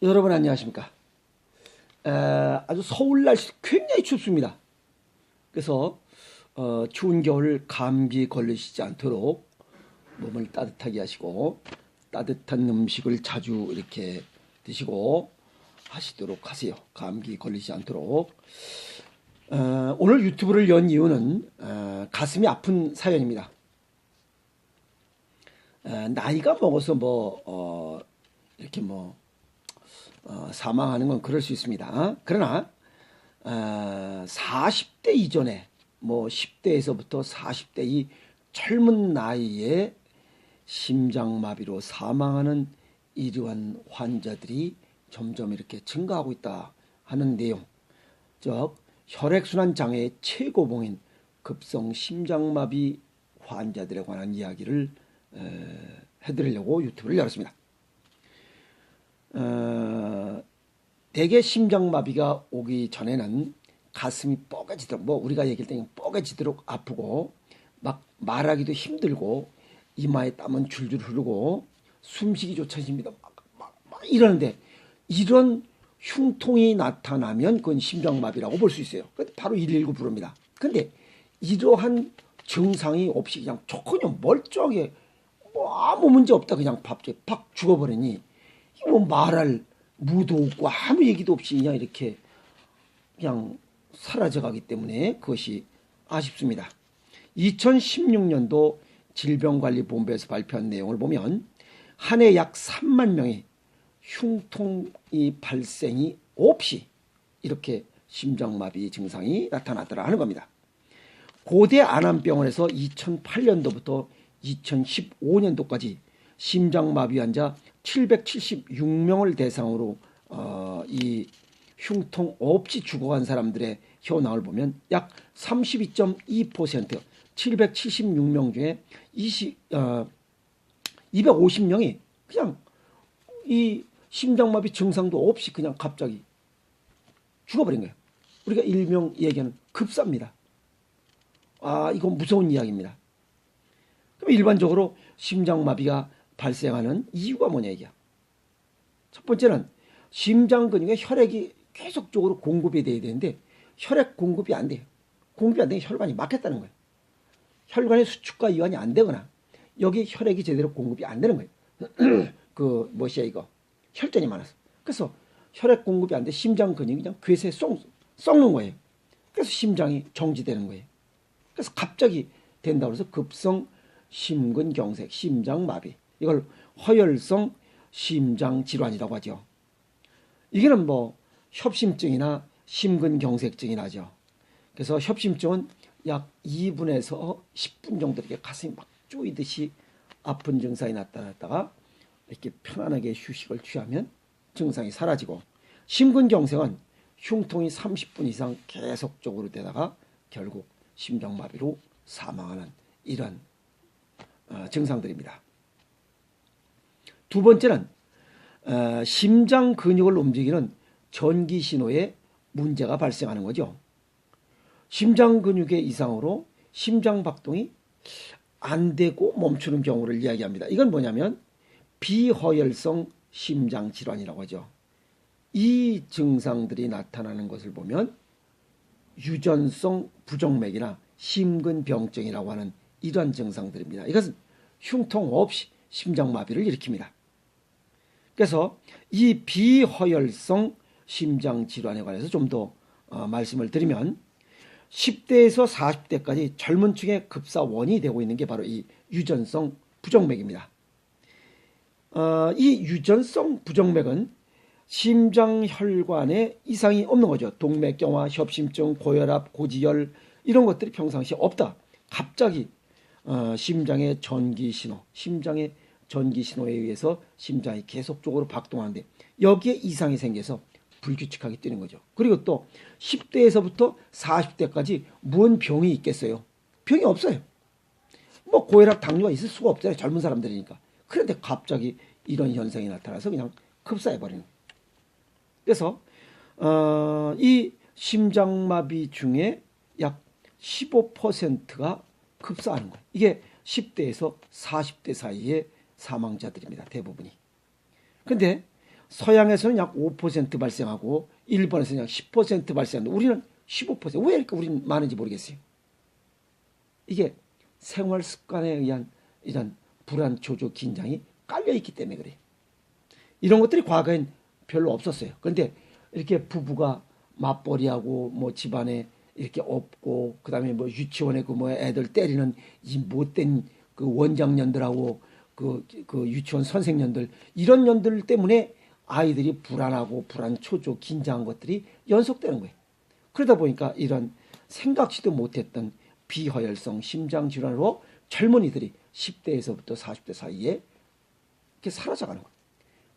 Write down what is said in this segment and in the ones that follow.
여러분 안녕하십니까? 아주 서울 날씨 굉장히 춥습니다. 그래서 추운 겨울 감기 걸리시지 않도록 몸을 따뜻하게 하시고 따뜻한 음식을 자주 이렇게 드시고 하시도록 하세요. 감기 걸리지 않도록. 오늘 유튜브를 연 이유는 가슴이 아픈 사연입니다. 나이가 먹어서 이렇게 사망하는 건 그럴 수 있습니다. 그러나 40대 이전에 10대에서부터 40대 이 젊은 나이에 심장마비로 사망하는 이러한 환자들이 점점 이렇게 증가하고 있다 하는 내용, 즉 혈액순환 장애의 최고봉인 급성 심장마비 환자들에 관한 이야기를 해드리려고 유튜브를 열었습니다. 대개 심장마비가 오기 전에는 가슴이 뻐개지도록, 우리가 얘기할 때는 뻐개지도록 아프고 막 말하기도 힘들고 이마에 땀은 줄줄 흐르고 숨쉬기조차 힘들다 막 이러는데, 이런 흉통이 나타나면 그건 심장마비라고 볼 수 있어요. 바로 119 부릅니다. 근데 이러한 증상이 없이 그냥 전혀 멀쩡하게 아무 문제 없다 그냥 갑자기 팍 죽어버리니 말할 무도 없고 아무 얘기도 없이 그냥 이렇게 그냥 사라져가기 때문에 그것이 아쉽습니다. 2016년도 질병관리본부에서 발표한 내용을 보면 한 해 약 3만 명이 흉통이 발생이 없이 이렇게 심장마비 증상이 나타나더라 하는 겁니다. 고대 안암병원에서 2008년도부터 2015년도까지 심장마비 환자 776명을 대상으로 이 흉통 없이 죽어간 사람들의 현황을 보면 약 32.2%, 776명 중에 250명이 그냥 이 심장마비 증상도 없이 그냥 갑자기 죽어버린 거예요. 우리가 일명 얘기하는 급사입니다. 이건 무서운 이야기입니다. 그럼 일반적으로 심장마비가 발생하는 이유가 뭐냐 이게. 첫 번째는 심장 근육에 혈액이 계속적으로 공급이 돼야 되는데 혈액 공급이 안 돼요. 공급이 안 되면 혈관이 막혔다는 거예요. 혈관의 수축과 이완이 안 되거나 여기 혈액이 제대로 공급이 안 되는 거예요. 혈전이 많아서. 그래서 혈액 공급이 안 돼 심장 근육이 그냥 괴세에 썩는 거예요. 그래서 심장이 정지되는 거예요. 그래서 갑자기 된다고 해서 급성 심근경색, 심장마비, 이걸 허혈성 심장질환이라고 하죠. 이게는 협심증이나 심근경색증이나 하죠. 그래서 협심증은 약 2분에서 10분 정도 이렇게 가슴이 막 쪼이듯이 아픈 증상이 나타났다가 이렇게 편안하게 휴식을 취하면 증상이 사라지고, 심근경색은 흉통이 30분 이상 계속적으로 되다가 결국 심장마비로 사망하는 이런 증상들입니다. 두 번째는 심장 근육을 움직이는 전기 신호에 문제가 발생하는 거죠. 심장 근육의 이상으로 심장 박동이 안 되고 멈추는 경우를 이야기합니다. 이건 뭐냐면 비허혈성 심장 질환이라고 하죠. 이 증상들이 나타나는 것을 보면 유전성 부정맥이나 심근병증이라고 하는 이러한 증상들입니다. 이것은 흉통 없이 심장마비를 일으킵니다. 그래서 이 비허혈성 심장질환에 관해서 좀 더 말씀을 드리면 10대에서 40대까지 젊은 층의 급사원이 되고 있는 게 바로 이 유전성 부정맥입니다. 이 유전성 부정맥은 심장혈관에 이상이 없는 거죠. 동맥경화, 협심증, 고혈압, 고지혈 이런 것들이 평상시에 없다. 갑자기 심장의 전기신호에 의해서 심장이 계속적으로 박동하는데 여기에 이상이 생겨서 불규칙하게 뛰는 거죠. 그리고 또 10대에서부터 40대까지 무슨 병이 있겠어요? 병이 없어요. 고혈압, 당뇨가 있을 수가 없잖아요. 젊은 사람들이니까. 그런데 갑자기 이런 현상이 나타나서 그냥 급사해버리는 거예요. 그래서 이 심장마비 중에 약 15%가 급사하는 거예요. 이게 10대에서 40대 사이의 사망자들입니다. 대부분이. 근데 서양에서는 약 5% 발생하고 일본에서는 약 10% 발생하는데 우리는 15%. 왜 이렇게 우리는 많은지 모르겠어요. 이게 생활 습관에 의한 이런 불안, 조조, 긴장이 깔려있기 때문에 그래요. 이런 것들이 과거엔 별로 없었어요. 그런데 이렇게 부부가 맞벌이하고 뭐 집안에 이렇게 없고 그다음에 뭐 유치원에 그 뭐 애들 때리는 이 못된 그 원장년들하고 그 유치원 선생년들 이런 년들 때문에 아이들이 불안하고 불안, 초조, 긴장한 것들이 연속되는 거예요. 그러다 보니까 이런 생각지도 못했던 비허혈성 심장질환으로 젊은이들이 10대에서부터 40대 사이에 이렇게 사라져가는 거예요.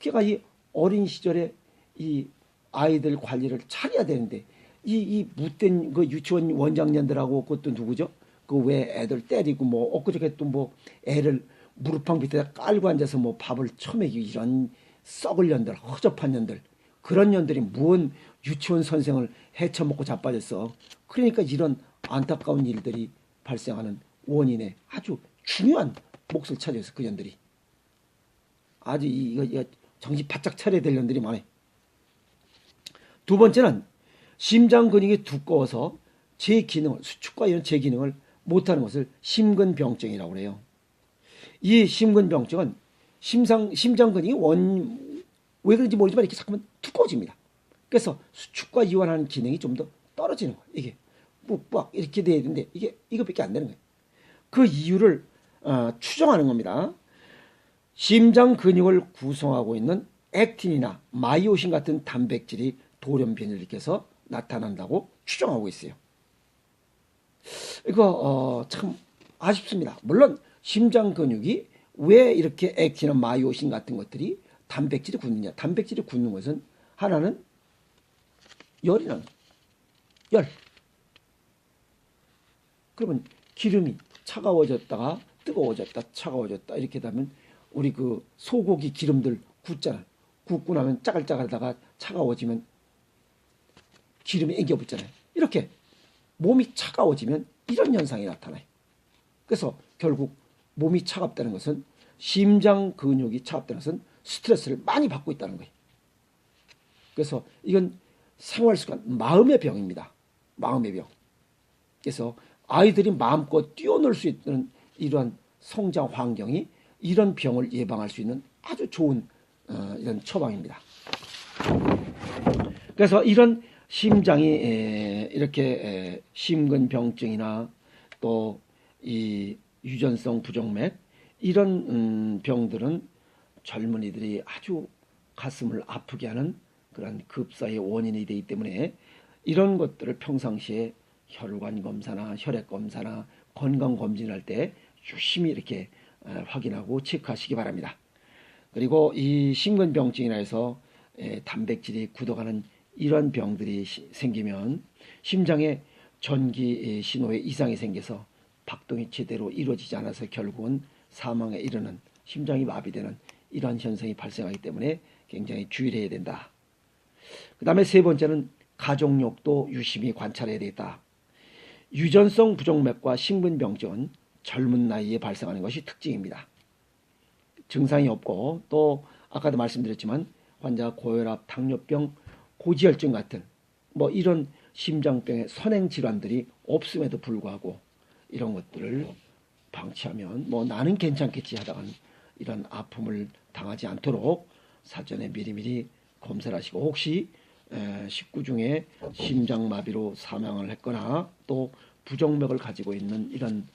그러니까 이 어린 시절에 이 아이들 관리를 잘해야 되는데 이 못된 그 유치원 원장년들하고 그것도 누구죠? 그 왜 애들 때리고 뭐 엊그저께 또 뭐 애를 무릎팍 밑에다 깔고 앉아서 뭐 밥을 처먹이고 이런 썩을 년들, 허접한 년들 그런 년들이 무언 유치원 선생을 해쳐먹고 자빠졌어. 그러니까 이런 안타까운 일들이 발생하는 원인의 아주 중요한 몫을 차지해서 그 년들이 아주 이거 정신 바짝 차려야 될 년들이 많아요. 두 번째는 심장 근육이 두꺼워서 제 기능을 수축과 이런 제 기능을 못하는 것을 심근병증이라고 그래요. 이 심근병증은 심장 근육이 왜 그런지 모르지만 이렇게 자꾸만 두꺼워집니다. 그래서 수축과 이완하는 기능이 좀 더 떨어지는 거예요. 이게 빡빡 이렇게 돼야 되는데 이거밖에 안 되는 거예요. 그 이유를 추정하는 겁니다. 심장 근육을 구성하고 있는 액틴이나 마이오신 같은 단백질이 돌연변이를 일으켜서 나타난다고 추정하고 있어요. 이거 참 아쉽습니다. 물론 심장 근육이 왜 이렇게 액틴이나 마이오신 같은 것들이 단백질이 굳느냐. 단백질이 굳는 것은 하나는 열이 나는 열. 그러면 기름이 차가워졌다가 뜨거워졌다 차가워졌다 이렇게 되면 우리 그 소고기 기름들 굽잖아요. 굽고 나면 짜글짜글하다가 차가워지면 기름이 앵겨 붙잖아요. 이렇게 몸이 차가워지면 이런 현상이 나타나요. 그래서 결국 몸이 차갑다는 것은 심장 근육이 차갑다는 것은 스트레스를 많이 받고 있다는 거예요. 그래서 이건 생활습관, 마음의 병입니다. 마음의 병. 그래서 아이들이 마음껏 뛰어놀 수 있는 이러한 성장 환경이 이런 병을 예방할 수 있는 아주 좋은 이런 처방입니다. 그래서 이런 심장이 이렇게 심근병증이나 또 이 유전성 부정맥 이런 병들은 젊은이들이 아주 가슴을 아프게 하는 그런 급사의 원인이 되기 때문에 이런 것들을 평상시에 혈관 검사나 혈액 검사나 건강 검진할 때 유심히 이렇게 확인하고 체크하시기 바랍니다. 그리고 이 심근병증이나 해서 단백질이 굳어가는 이런 병들이 생기면 심장에 전기 신호에 이상이 생겨서 박동이 제대로 이루어지지 않아서 결국은 사망에 이르는 심장이 마비되는 이러한 현상이 발생하기 때문에 굉장히 주의를 해야 된다. 그 다음에 세 번째는 가족력도 유심히 관찰해야 되겠다. 유전성 부정맥과 심근병증은 젊은 나이에 발생하는 것이 특징입니다. 증상이 없고 또 아까도 말씀드렸지만 환자가 고혈압, 당뇨병, 고지혈증 같은 뭐 이런 심장병의 선행 질환들이 없음에도 불구하고 이런 것들을 방치하면 뭐 나는 괜찮겠지 하다가는 이런 아픔을 당하지 않도록 사전에 미리미리 검사를 하시고 혹시 식구 중에 심장마비로 사망을 했거나 또 부정맥을 가지고 있는 이런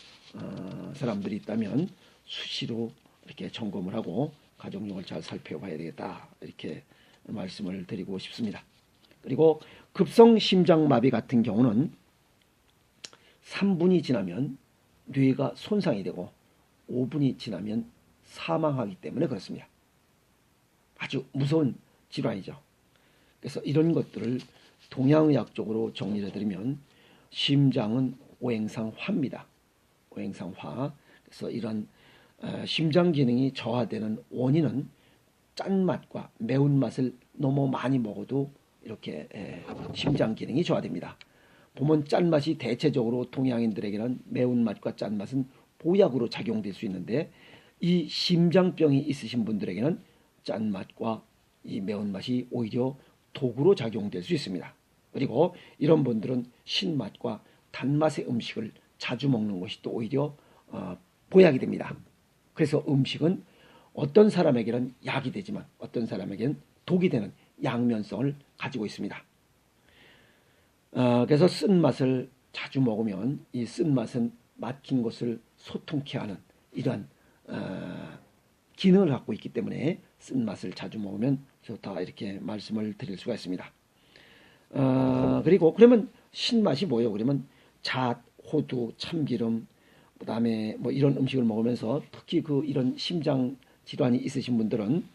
사람들이 있다면 수시로 이렇게 점검을 하고 가족력을 잘 살펴봐야 되겠다 이렇게 말씀을 드리고 싶습니다. 그리고 급성 심장마비 같은 경우는 3분이 지나면 뇌가 손상이 되고 5분이 지나면 사망하기 때문에 그렇습니다. 아주 무서운 질환이죠. 그래서 이런 것들을 동양의학적으로 정리를 해드리면 심장은 오행상화입니다. 오행상화. 그래서 이런 심장 기능이 저하되는 원인은 짠맛과 매운맛을 너무 많이 먹어도 이렇게 심장 기능이 저하됩니다. 보면 짠맛이 대체적으로 동양인들에게는 매운맛과 짠맛은 보약으로 작용될 수 있는데 이 심장병이 있으신 분들에게는 짠맛과 이 매운맛이 오히려 독으로 작용될 수 있습니다. 그리고 이런 분들은 신맛과 단맛의 음식을 자주 먹는 것이 또 오히려 보약이 됩니다. 그래서 음식은 어떤 사람에게는 약이 되지만 어떤 사람에게는 독이 되는 양면성을 가지고 있습니다. 그래서 쓴맛을 자주 먹으면 이 쓴맛은 막힌 것을 소통케 하는 이러한 기능을 갖고 있기 때문에 쓴맛을 자주 먹으면 좋다 이렇게 말씀을 드릴 수가 있습니다. 그리고 그러면 신맛이 뭐예요? 그러면 잣, 호두, 참기름, 그다음에 뭐 이런 음식을 먹으면서 특히 이런 심장 질환이 있으신 분들은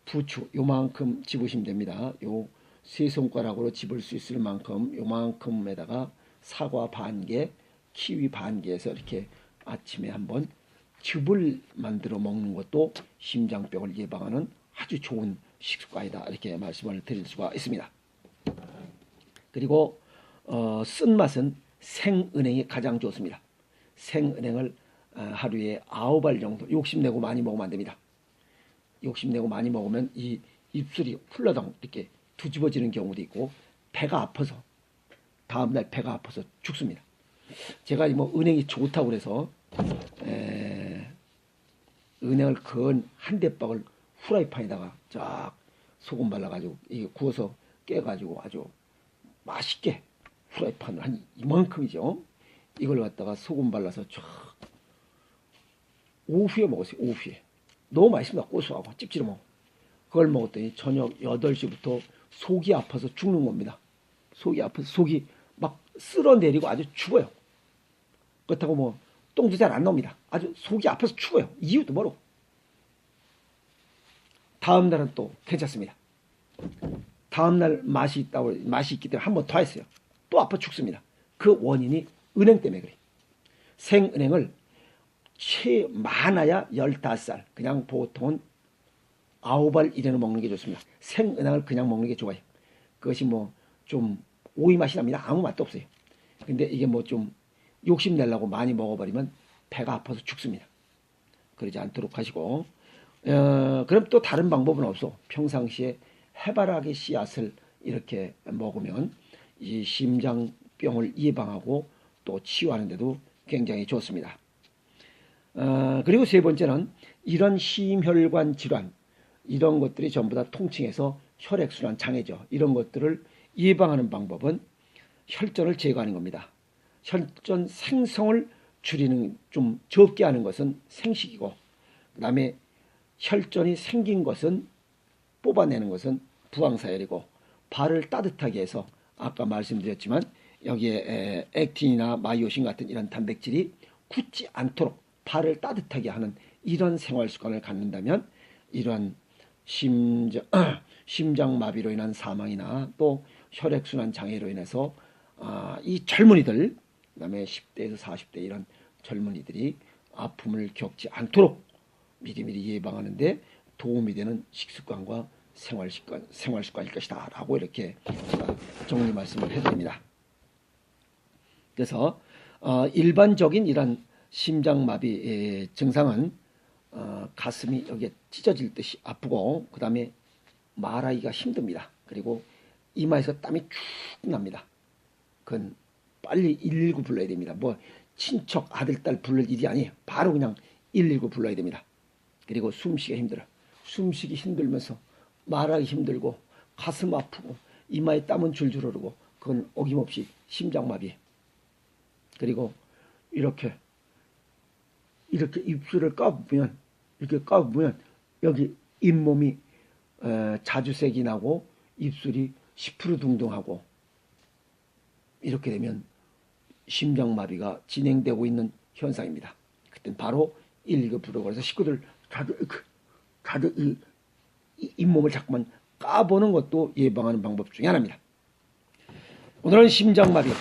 부추 요만큼 집으시면 됩니다. 요 세 손가락으로 집을 수 있을 만큼 요만큼에다가 사과 반 개, 키위 반 개에서 이렇게 아침에 한번 즙을 만들어 먹는 것도 심장병을 예방하는 아주 좋은 식습관이다 이렇게 말씀을 드릴 수가 있습니다. 그리고 쓴맛은 생은행이 가장 좋습니다. 생은행을 하루에 9알 정도 욕심내고 많이 먹으면 안 됩니다. 욕심내고 많이 먹으면 이 입술이 훌러덩 이렇게 뒤집어지는 경우도 있고 배가 아파서 다음날 배가 아파서 죽습니다. 제가 뭐 은행이 좋다고 그래서 은행을 근 한 대박을 후라이팬에다가 쫙 소금 발라가지고 이게 구워서 깨가지고 아주 맛있게 후라이팬 한 이만큼이죠. 이걸 갖다가 소금 발라서 쫙 오후에 먹었어요. 오후에. 너무 맛있습니다. 고소하고 찝찝하고. 그걸 먹었더니 저녁 8시부터 속이 아파서 죽는 겁니다. 속이 아파서 속이 막 쓸어내리고 아주 죽어요. 그렇다고 뭐 똥도 잘 안 나옵니다. 아주 속이 아파서 죽어요. 이유도 모르고. 다음 날은 또 괜찮습니다. 다음 날 맛이 있기 때문에 한 번 더 했어요. 또 아파 죽습니다. 그 원인이 은행 때문에 그래요. 생은행을 많아야 15살, 그냥 보통은 9알 이내로 먹는 게 좋습니다. 생은행을 그냥 먹는 게 좋아요. 그것이 뭐 좀 오이 맛이 납니다. 아무 맛도 없어요. 근데 이게 뭐 좀 욕심 내려고 많이 먹어버리면 배가 아파서 죽습니다. 그러지 않도록 하시고, 그럼 또 다른 방법은 없어. 평상시에 해바라기 씨앗을 이렇게 먹으면 이 심장병을 예방하고 또 치유하는 데도 굉장히 좋습니다. 그리고 세 번째는 이런 심혈관 질환, 이런 것들이 전부 다 통칭해서 혈액순환 장애죠. 이런 것들을 예방하는 방법은 혈전을 제거하는 겁니다. 혈전 생성을 줄이는, 좀 적게 하는 것은 생식이고, 그 다음에 혈전이 생긴 것은, 뽑아내는 것은 부항사열이고, 발을 따뜻하게 해서 아까 말씀드렸지만 여기에 액틴이나 마이오신 같은 이런 단백질이 굳지 않도록 발을 따뜻하게 하는 이런 생활 습관을 갖는다면 이런 심장마비로 인한 사망이나 또 혈액순환 장애로 인해서 이 젊은이들, 그 다음에 10대에서 40대 이런 젊은이들이 아픔을 겪지 않도록 미리미리 예방하는데 도움이 되는 식습관과 생활습관일 것이다 라고 이렇게 제가 정리 말씀을 해드립니다. 그래서 일반적인 이런 심장마비 증상은 가슴이 여기에 찢어질 듯이 아프고, 그 다음에 말하기가 힘듭니다. 그리고 이마에서 땀이 쭉 납니다. 그건 빨리 119 불러야 됩니다. 뭐 친척 아들 딸 부를 일이 아니에요. 바로 그냥 119 불러야 됩니다. 그리고 숨쉬기가 힘들어. 숨쉬기 힘들면서 말하기 힘들고 가슴 아프고 이마에 땀은 줄줄 흐르고, 그건 어김없이 심장마비예요. 그리고 이렇게 입술을 까보면, 여기 잇몸이 자주색이 나고 입술이 시푸르둥둥하고, 이렇게 되면 심장마비가 진행되고 있는 현상입니다. 그땐 바로 119 부르고, 그래서 식구들 다들 이 잇몸을 자꾸만 까보는 것도 예방하는 방법 중에 하나입니다. 오늘은 심장마비에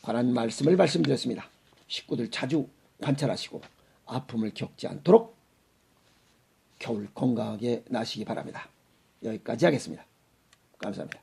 관한 말씀을 말씀드렸습니다. 식구들 자주 관찰하시고 아픔을 겪지 않도록 겨울 건강하게 나시기 바랍니다. 여기까지 하겠습니다. 감사합니다.